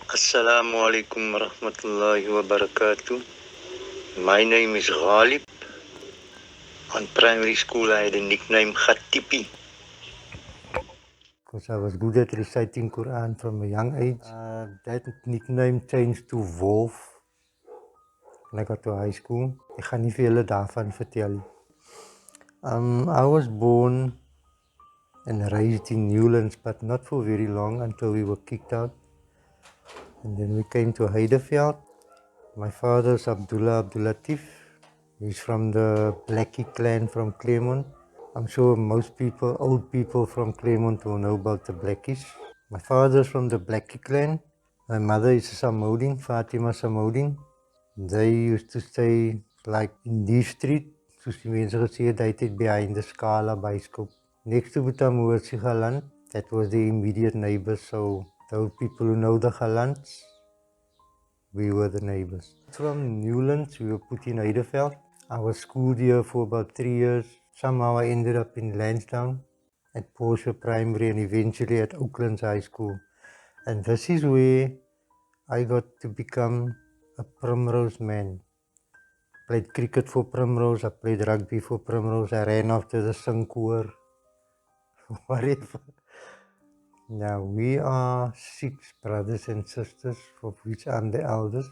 Assalamualaikum warahmatullahi wabarakatuh. My name is Ghaalieb. On primary school I had a nickname Khatipi, because I was good at reciting Quran from a young age. That nickname changed to Wolf when I got to high school. Ek gaan nie vir julle daarvan vertel nie. I was born and raised in Newlands, but not for very long until we were kicked out. And then we came to Heidevelt. My father's Abdullah Abdulatif. He's from the Blackie clan from Claremont. I'm sure most people, old people from Claremont will know about the Blackies. My father's from the Blackie clan. My mother is a Samoudin, Fatima Samoudin. They used to stay like in D Street, soos die mense gesê het, hy het behind the Scala bioscope. Next to Butamuurtse Galant, that was the immediate neighbors, so those people who know the Galants, we were the neighbors. From Newlands, we were put in Heidevelt. I was schooled here for about 3 years. Somehow I ended up in Lansdowne at Porsche Primary and eventually at Oaklands High School. And this is where I got to become a Primrose man. Played cricket for Primrose, I played rugby for Primrose, I ran after the Sinkoor, whatever. Now we are 6 brothers and sisters, of which I'm the eldest.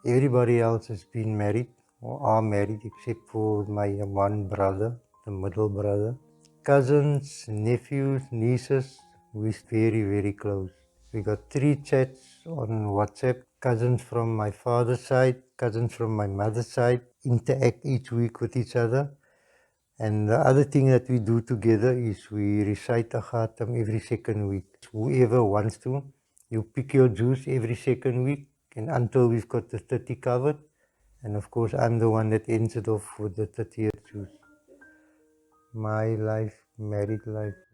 Everybody else has been married or are married except for my one brother, the middle brother. Cousins, nephews, nieces, we're very, very close. We got 3 chats on WhatsApp. Cousins from my father's side, cousins from my mother's side, interact each week with each other. And the other thing that we do together is we recite a khatam every second week. Whoever wants to, You pick your juice every second week, and until we've got the 30 covered. And of course, I'm the one that ends it off with the 30th juice. My life, married life. I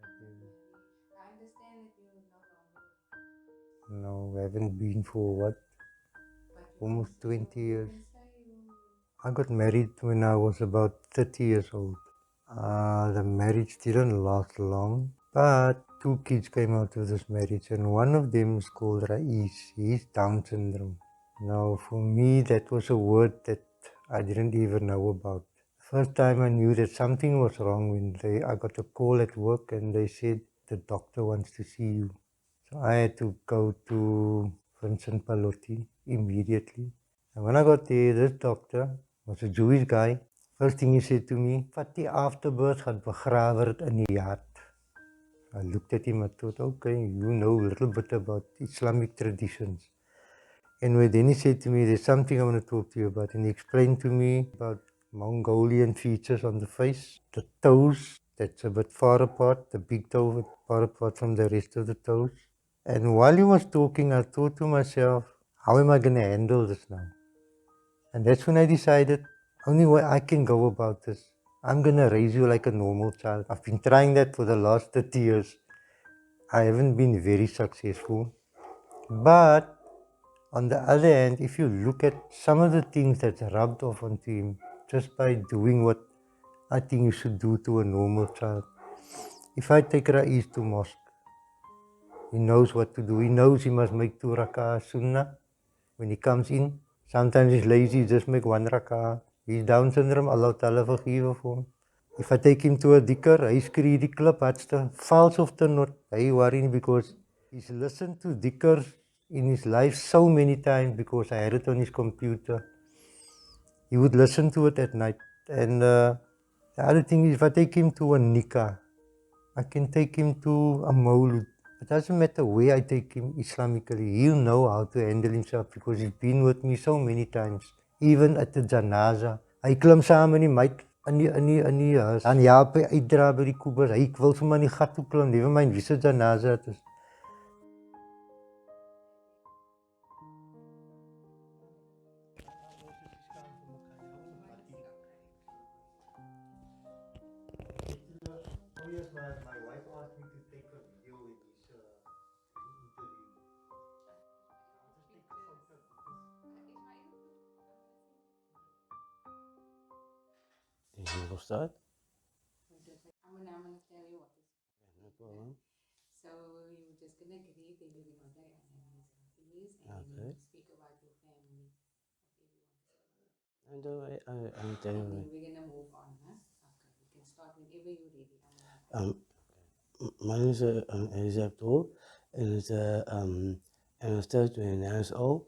understand that you're no longer. No, I haven't been for what? Almost 20 years. I got married when I was about 30 years old. The marriage didn't last long, but 2 kids came out of this marriage, and one of them is called Raeez. He's Down syndrome. Now, for me, that was a word that I didn't even know about. First time I knew that something was wrong when I got a call at work and they said the doctor wants to see you. So I had to go to Vincent Pallotti immediately. And when I got there, this doctor was a Jewish guy. First thing he said to me, "Vat die afterbirth gaan begrawe dit in die yard." I looked at him and thought, okay, you know a little bit about Islamic traditions. Anyway, then he said to me, there's something I want to talk to you about. And he explained to me about Mongolian features on the face, the toes, that's a bit far apart, the big toe a bit far apart from the rest of the toes. And while he was talking, I thought to myself, how am I going to handle this now? And that's when I decided, only way I can go about this, I'm going to raise you like a normal child. I've been trying that for the last 30 years. I haven't been very successful. But on the other hand, if you look at some of the things that's rubbed off onto him just by doing what I think you should do to a normal child. If I take Raeez to mosque, he knows what to do. He knows he must make 2 rak'ah sunnah when he comes in. Sometimes he's lazy, just make 1 rak'ah. He's Down syndrome, Allah Ta'ala forgive for him. If I take him to a dhikr, hy skree die klip hardste, vals of the not. Hy worry because he's listened to dhikr in his life so many times because I had it on his computer. He would listen to it at night. And the other thing is, if I take him to a nikah, I can take him to a maulud. It doesn't matter where I take him Islamically. He'll know how to handle himself because he's been with me so many times. Even at the janaza. Hy klim saam in die mic in die dan help hy uitdra by die koebers. Hy wil sommer in die gat toe klim. Never mind wie se janaza dit is. Oh yes, my wife asked me to take a video in this interview. We'll start. I'm gonna tell you what is. No problem. So you're just gonna greet everybody and his and speak about your family. And I'm telling you. We're gonna move on, huh? Okay, you can start whenever you're ready. My name is Ghaalieb Abdol, and I'm still 29 years old.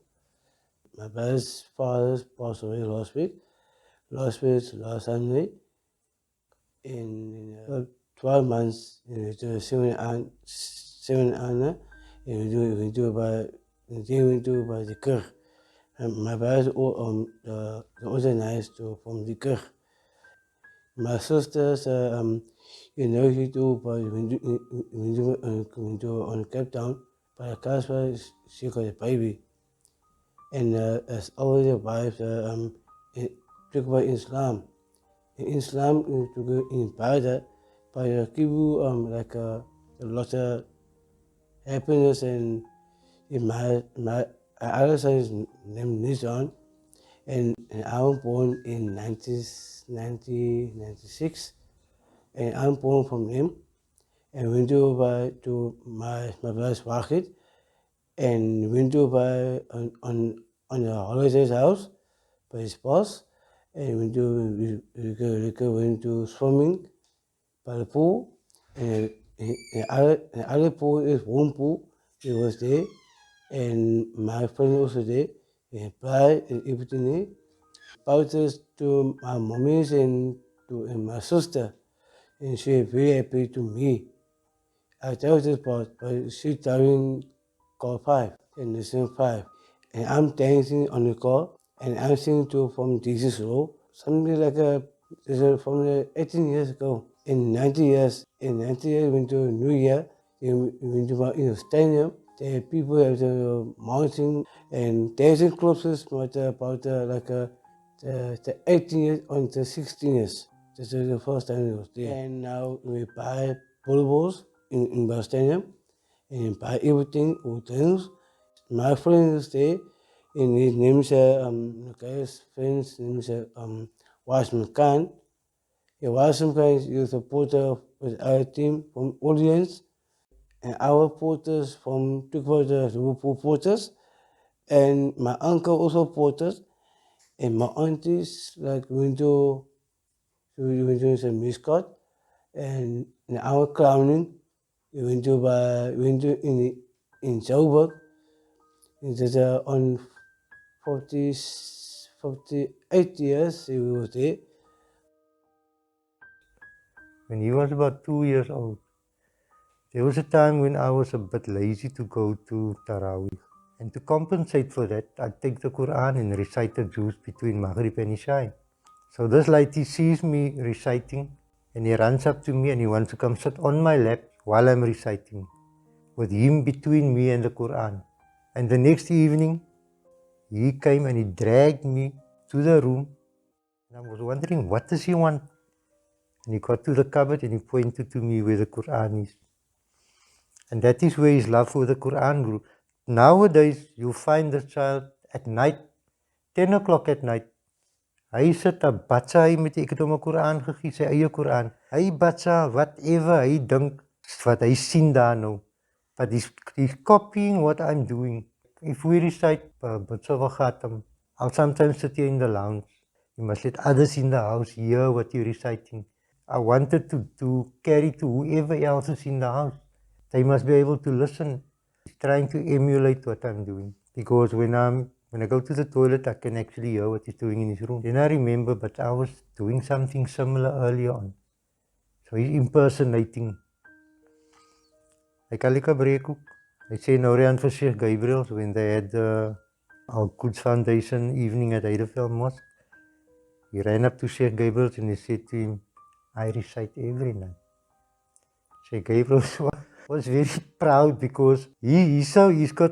My brother's father passed away last week. Last Sunday. In 12 months, we do 7 and we do by the Kurg. And my brothers the organized from the Kurg. My sisters, you do by we do on Cape Town, by the Casper, she got a baby. And as always, the wife, talk about Islam. In Islam, to go in Bada, by give you like a lot of happiness. And in my other son is named Nizam, and I was born in 1996, and I'm born from him. And went to my brother's market, and went to on the holidays house by his boss, and we went to swimming by the pool, and the other pool is warm pool. It was there, and my friend also there, and play and everything there. About this to my mommies and my sister, and she very happy to me. I tell this part, but she telling call 5 and listen 5, and I'm dancing on the call, and I'm singing to from Jesus Row, something like from the 18 years ago. In 90 years, when to New Year, in the stadium, the people have the mountain and dancing clubs with about the 18 years on the 16 years. This is the first time it was there. And now we buy Volvos in the stadium and buy everything with things. My friend is there and his name is guy's friend's name is Wasman Khan. Yeah, Wasman Khan is a supporter with our team from audience. And our porters from the Liverpool porters, and my uncle also porters, and my aunties like window is a mascot, and in our clowning, window in Jawwap, it is on 48 years he was there. When he was about 2 years old, there was a time when I was a bit lazy to go to Tarawih. And to compensate for that, I'd take the Quran and recite the juz between Maghrib and Isha. So this lady sees me reciting and he runs up to me and he wants to come sit on my lap while I'm reciting, with him between me and the Quran. And the next evening, he came and he dragged me to the room. And I was wondering, what does he want? And he got to the cupboard and he pointed to me where the Quran is. And that is where his love for the Quran grew. Nowadays, you find the child at night, 10 o'clock at night. Hy sit 'n bacha hy met ek het hom 'n Quran gegee, sy eie Quran. Hy bacha whatever hy dink wat hy sien daar nou. But he's copying what I'm doing. If we recite Batsava Khatam, I'll sometimes sit here in the lounge. You must let others in the house hear what you're reciting. I wanted to carry to whoever else is in the house. They must be able to listen. He's trying to emulate what I'm doing. Because when I go to the toilet, I can actually hear what he's doing in his room. Then I remember, but I was doing something similar earlier on. So he's impersonating. Like Alika Breekoek. I say Norian for Sheikh Gabriel's when they had the Al Quds Foundation evening at Heidevelt Mosque. He ran up to Sheikh Gabriel's and he said to him, I recite every night. Sheikh Gabriel was very proud because he's got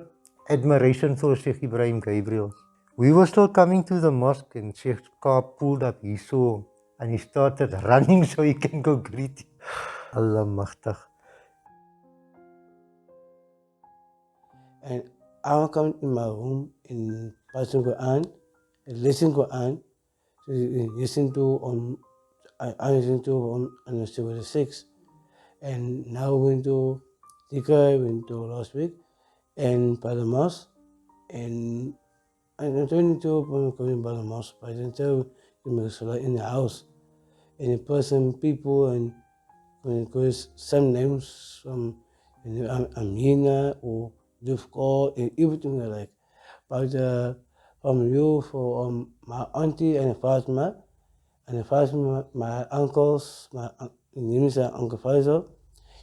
admiration for Sheikh Ibrahim Gabriel. We were still coming to the mosque and Sheikh's car pulled up. He saw and he started running so he can go greet him. Allah Machtag. And I will come in my room in Pastor Quran, listen Quran, so listen to I listen to on the 76, and now we went to Tika, went to last week, and by the mosque, and I don't need to come by the mosque, but I didn't tell you in the house, and in person, people, and when it goes some names from Amina or Dufko and everything like. But from you for my auntie and Fatima, my uncles, my name is Uncle Faisal.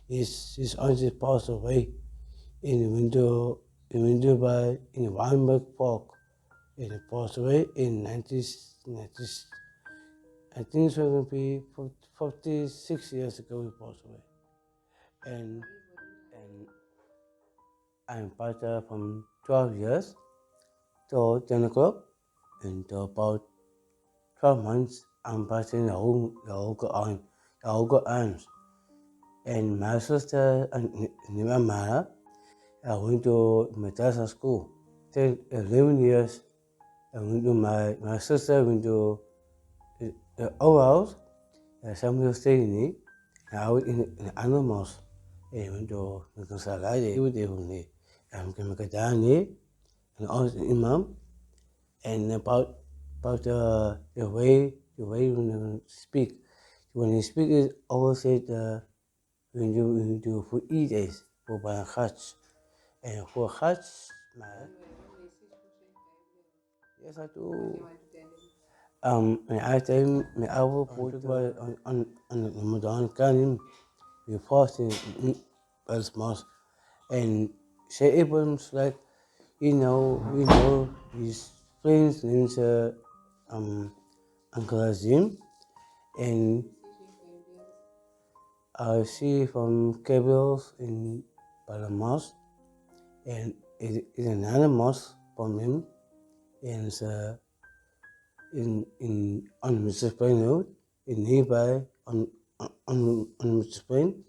His auntie passed away in Weinberg Park. And he passed away in 1990. I think it's going to be 46 years ago he passed away. And I'm part from 12 years to 10 o'clock, and to about 12 months I'm passing the whole arms. And my sister and my mother, I went to Madrasa school. 11 years, I went to my sister went to the old house, somebody was staying in it, and I was in the animals. And I went to Salai, they were there from there. I'm going to down there, and I was an imam, and about the way when you speak. When you speak, it always said when you do for eat days, for by Hajj. And for Hajj, yes, I do. And I tell him, I will put on the Ramadan Karim, we fast in Mosque. And Sheikh Ibrahim's like, we know his friend's name is Uncle Azim, and I see from cables in Mosque, and it is another mosque from him, and it's on Mr. Spain Road, in nearby on Mr. Spain,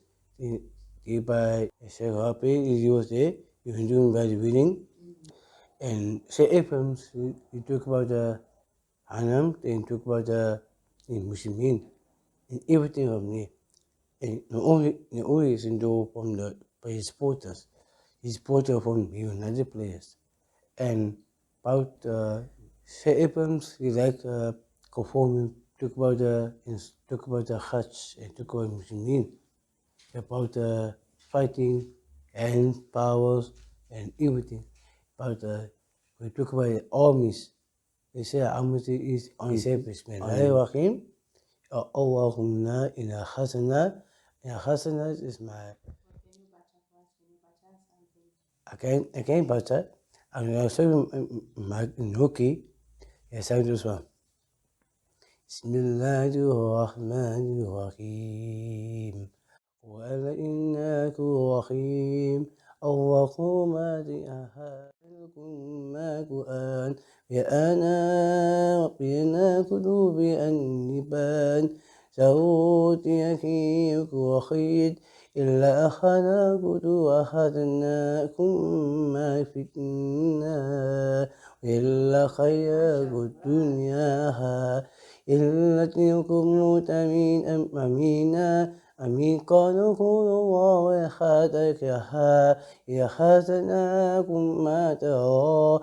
nearby Jawwap. He was there. He was doing by the reading, and say films. We talk about the Hanam, then talk about the Muslimin, and everything from there. And not only is into from the by his supporters, his supporter from United players, and about albums he like performing talk about the Hajj and talk about Muslimin, about fighting and powers and everything, about we talk about the armies. They say armies is on service man. Bismillahirrahmanirrahim. Allahumma inna hasana. Inna hasana is my. I can't baca. I'm sorry, my Noki. Yes, I just one. Bismillahirrahmanirrahim. وَلَئِنَّكُ رَحِيمٌ اللهم لأهلكم ما قرآن بأنا قلوب النبان سعودي يكيك وخيد إلا أخذا قدو أخذناكم ما فتنا إلا خير الدنيا إلا تلكم متمين أمينا أمين قالوا الله ويخاتك يا خاتناكم ما ترى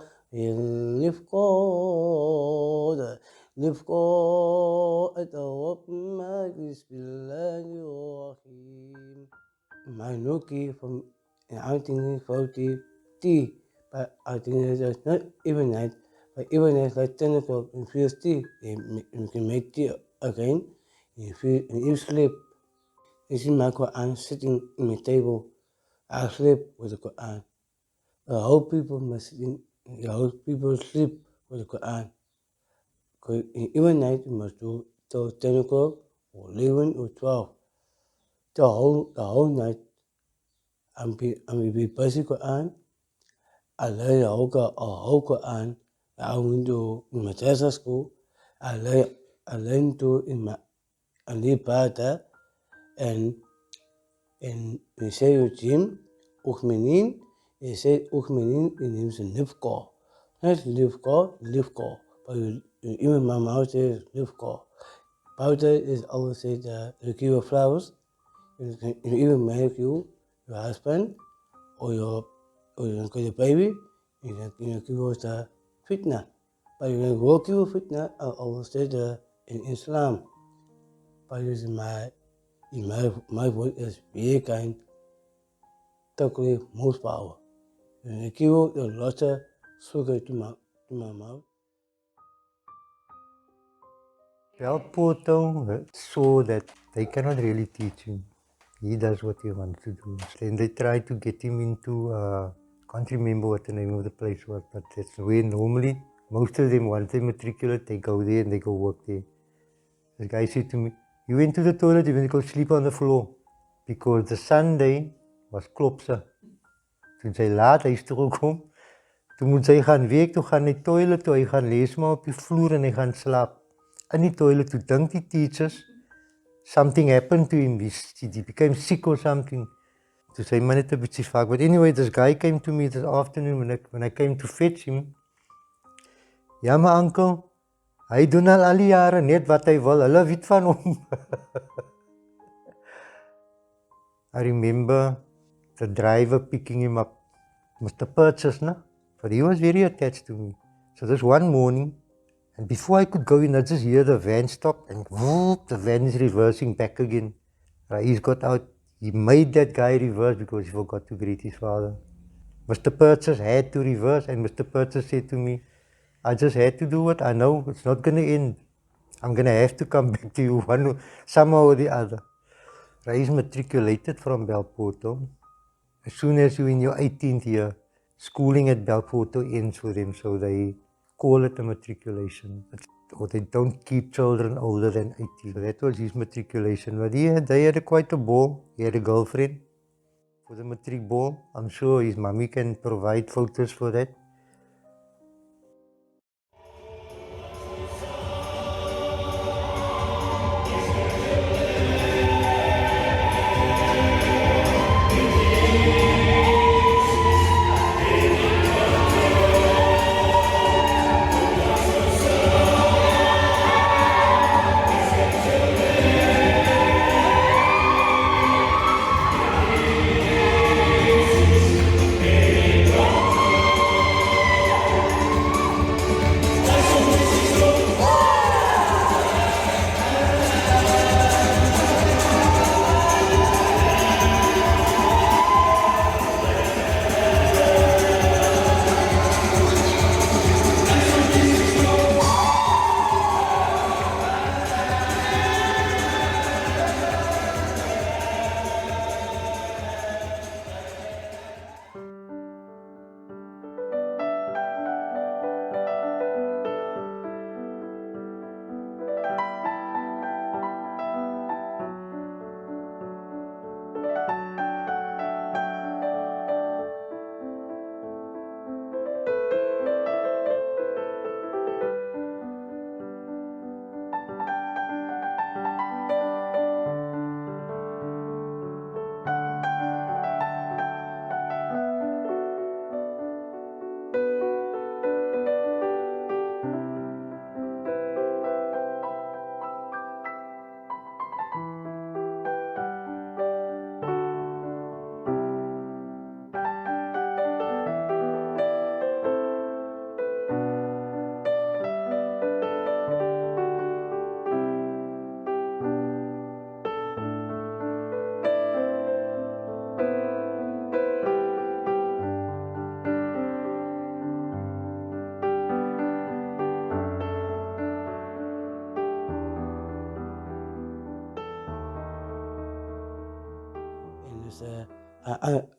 لفقاد أتوقما بسم الله الرحيم. My Noki from I think 40 T, but I think it's not even night, but even at like 10 o'clock in first tea, you can make tea again. If you sleep, you see my Quran sitting in my table. I sleep with the Quran. The whole people sleep with the Quran. Because even night you must do till 10 o'clock or 11 or 12. The whole night I'm be busy Quran. I learn the whole Quran. I went to madrasa school. I learned to in my Alibada and we say with Jim, Uchmenin, he said Uchmenin in him is Livko. Not Livko. But even my mouth says Livko. Powder is always said the key of flowers. You can even make your husband or your baby, you can give us the fitna. But you can go give fitna, I always say in Islam. But in my word is very kind, totally most power. You can give a lot of sugar to my mouth. Belporto saw that they cannot really teach him. He does what he wants to do. Then they try to get him into, can't remember what the name of the place was, but that's where normally most of them, once they matriculate, they go there and they go work there. The guy said to me, you went to the toilet, you went to go sleep on the floor. Because the Sunday was klopse. Toen sy laat huis toe gekom, toe moet sy gaan werk, toe gaan hy toilet toe, hy gaan lees maar op die vloer en hy gaan slaap. In die toilet toe dink die teachers, something happened to him, he became sick or something. Toe sy maar net 'n bietjie vaak. But anyway, this guy came to me this afternoon when I came to fetch him. Ja, my uncle, hy doen al die jare net wat hy wil, hulle weet van hom. I remember the driver picking him up, Mr. Purchase, no? But he was very attached to me. So this one morning, and before I could go in, I just hear the van stop and whoop, the van is reversing back again. Raeez got out. He made that guy reverse because he forgot to greet his father. Mr. Purchase had to reverse, and Mr. Purchase said to me, I just had to do it. I know it's not going to end. I'm going to have to come back to you somehow or the other. Raeez matriculated from Belporto. As soon as you're in your 18th year, schooling at Belporto ends for them, so they call it a matriculation. Or they don't keep children older than 18. So that was his matriculation. But they had quite a ball. He had a girlfriend. for the matric ball. I'm sure his mummy can provide photos for that.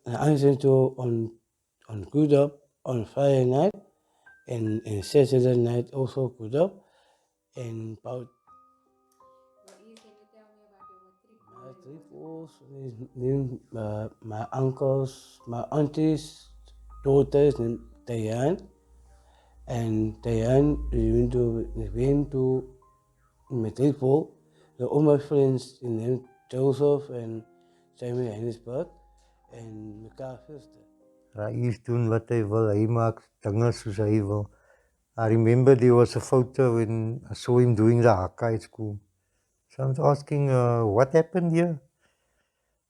I listened to on Good Up on Friday night and Saturday night also Good Up and about Raeez, can you tell me about the matric my ball? three fools, my uncles, my aunties, daughters named Diane, and Diane went to matric ball. All my friends named Joseph and Simon Hennisberg en mekaar gister. Raeez doen wat hy wil. Hy maak dinge soos hy wil. I remember there was a photo when I saw him doing the haka at school. So I was asking, what happened here?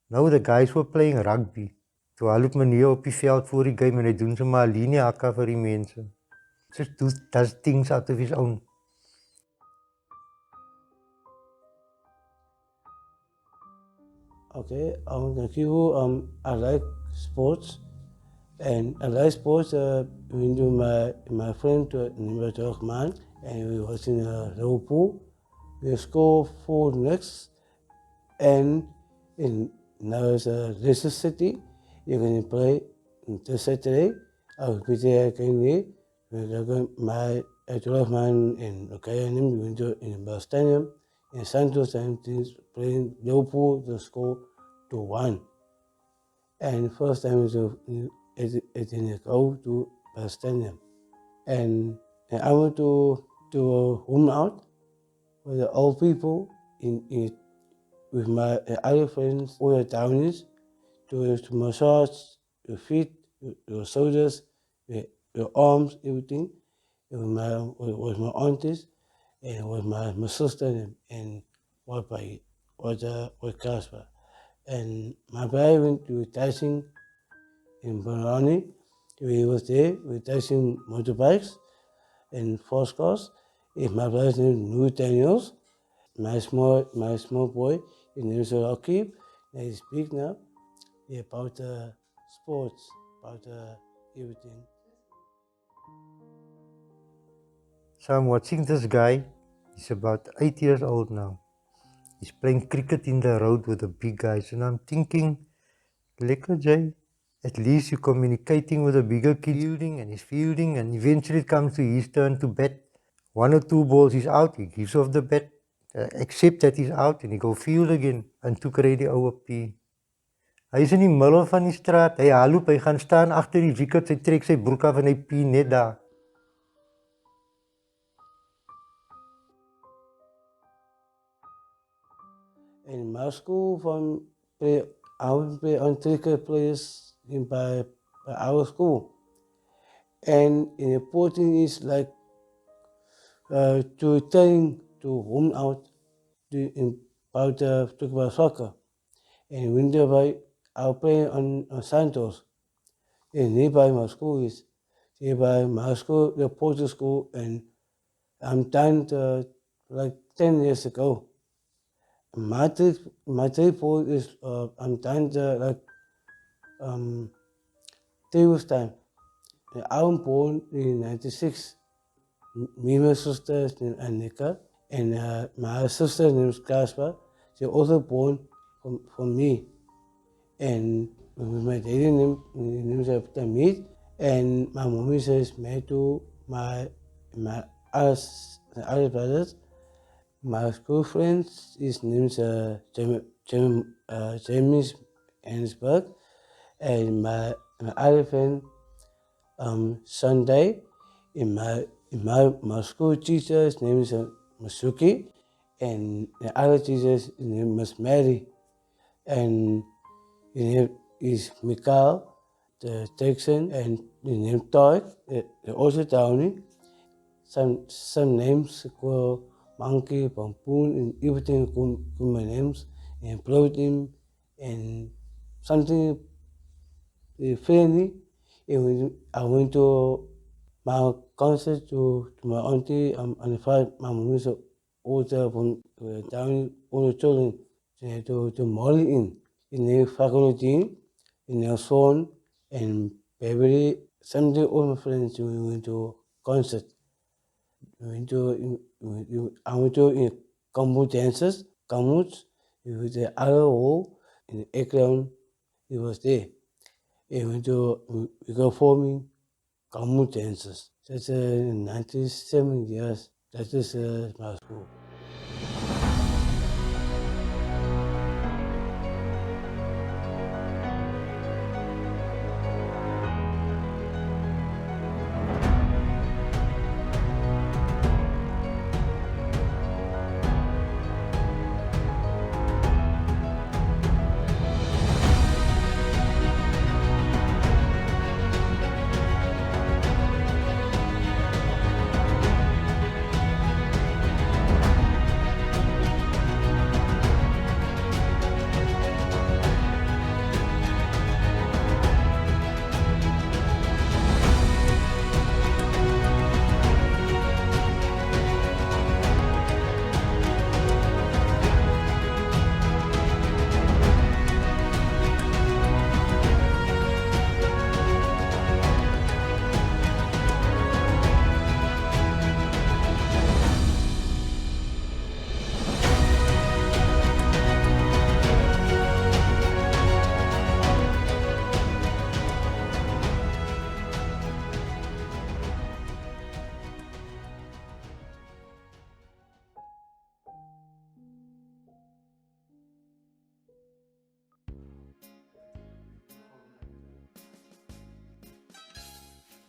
No, the guys were playing rugby. Toe haloop meneer op die veld voor die game en hy doen so maar 'n linie haka vir die mense. Just does things out of his own. Okay, thank you. I like sports, and I like sports. We do my friend named ProjMan, and we was in Liverpool. We scored 4 next, and now it's Leicester City. You're going to play this Saturday. I'll be there again. We're going my ProjMan in Okayanim. We went to in the stadium. In Santos, and playing Liverpool to score 2-1. And first time it didn't go to the stadium. And I went to home out with the old people with my other friends, all the townies, to massage your feet, your shoulders, your arms, everything. With my aunties and with my sister and with Casper. And my brother went to testing in Banani. We was there, we testing motorbikes and fast cars. And my brother's name Raeez Daniels. My small boy, his name is Ghaalieb. He speaks now about sports, about everything. So I'm watching this guy. He's about 8 years old now. He's playing cricket in the road with the big guys. And I'm thinking, lekker Jay, at least you're communicating with the bigger kid, and he's fielding, and eventually it comes to his turn to bat. 1 or 2 balls, he's out, he gives off the bat, accept that he's out, and he go field again. And took already OP. Hy is in die middel van die straat, hy haloop, hy gaan staan agter die wicket, hy trek sy broek af en hy pee net daar. In my school van I would play on cricket players by our school. And in the important is like to train to home out about talk about soccer. And whenever I play on Santos, and nearby my school is nearby my school, the Porter school, and I'm done like 10 years ago. My trip for is I'm done like 3 years time. I was born in 96. Me and my sister is named Annika, and my sister name is Kasper. She also born from me. And my daddy name is Tamid, and my mommy says married to my other brothers. My school friends, his name is James Ansberg, and my other friend Sunday. In my school teacher, his name is Masuki, and the other teacher's name is Mary, and his name is Mikael, the Texan, and the name Toy, the also Townie. Some names called Monkey, Pampoon, and everything come my names, and Protein, and something funny. And when I went to my concert to my auntie, and my mom is older from down all the children to Molly in the faculty, in their son, and Beverly. Someday all my friends we went to concert. I went to in combo dances, combos, with the other wall in the background, it was there. And we go forming combo dances. That's 97 years. That is my school.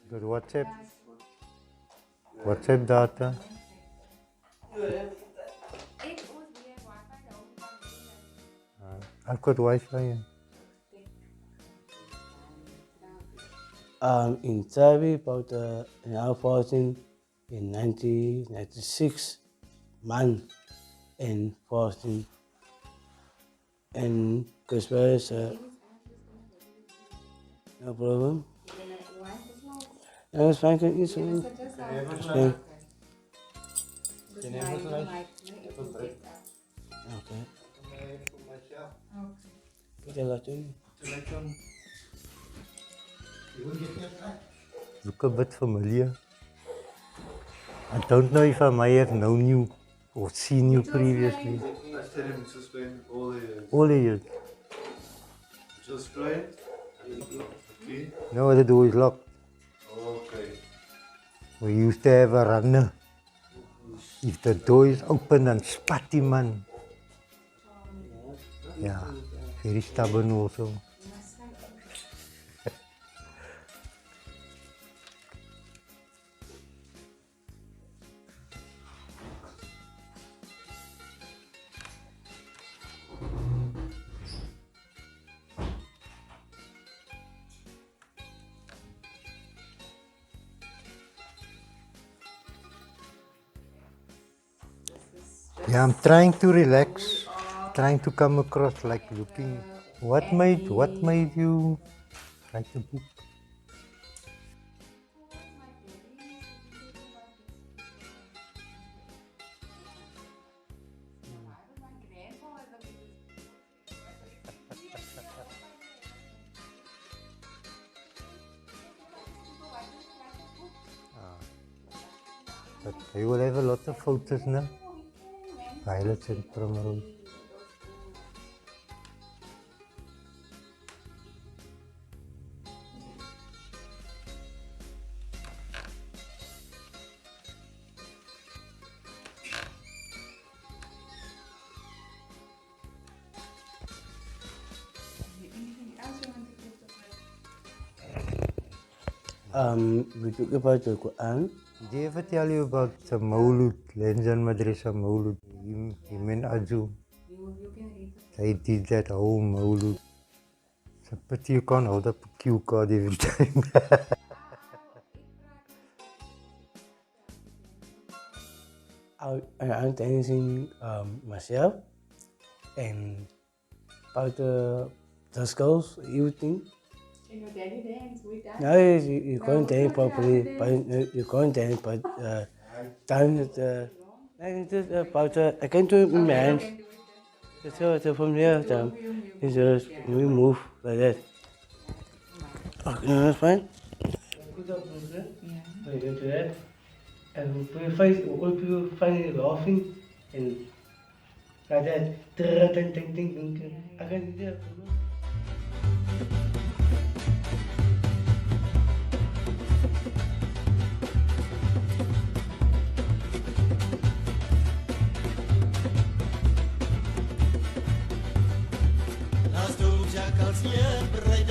Got WhatsApp data. I've got Wi-Fi. In Tavi, about in our fasting in 1996, man, and fasting, and Christmas, no problem. That's fine, can eat something. Okay. Okay. Look a bit familiar. I don't know if I may have known you or seen you previously. I tell him to spend all the years. All the years. Just play. Okay. No, the door is locked. Okay. We used to have a runner. If the door is open and spatty man. Yeah, very stubborn also. Yeah, I'm trying to relax, trying to come across like looking. What made you write the book? My daddy is educated about this. Why would my grandpa was the biggest But you will have a lot of photos now. Violets and primrose. Anything else you want to give to We talk about the Quran. Did he ever tell you about the Maulud, Lenjan Madrasa Maulud? Him and Aju, you can read it. they did that whole Maulud. It's a pity you can't hold up a cue card every time. I'm dancing myself and about the skulls, everything. Can your daddy dance with that? No, you can't dance properly, but you can't dance, but time it's just about I can do it with my hands. So from here, it's just we move like that. Okay, no, that's fine. Put up there. Yeah. You do that, and put your face. All people find laughing and like that. Ding, ding, ding, ding. I can do that. As toe jakkals hier bereid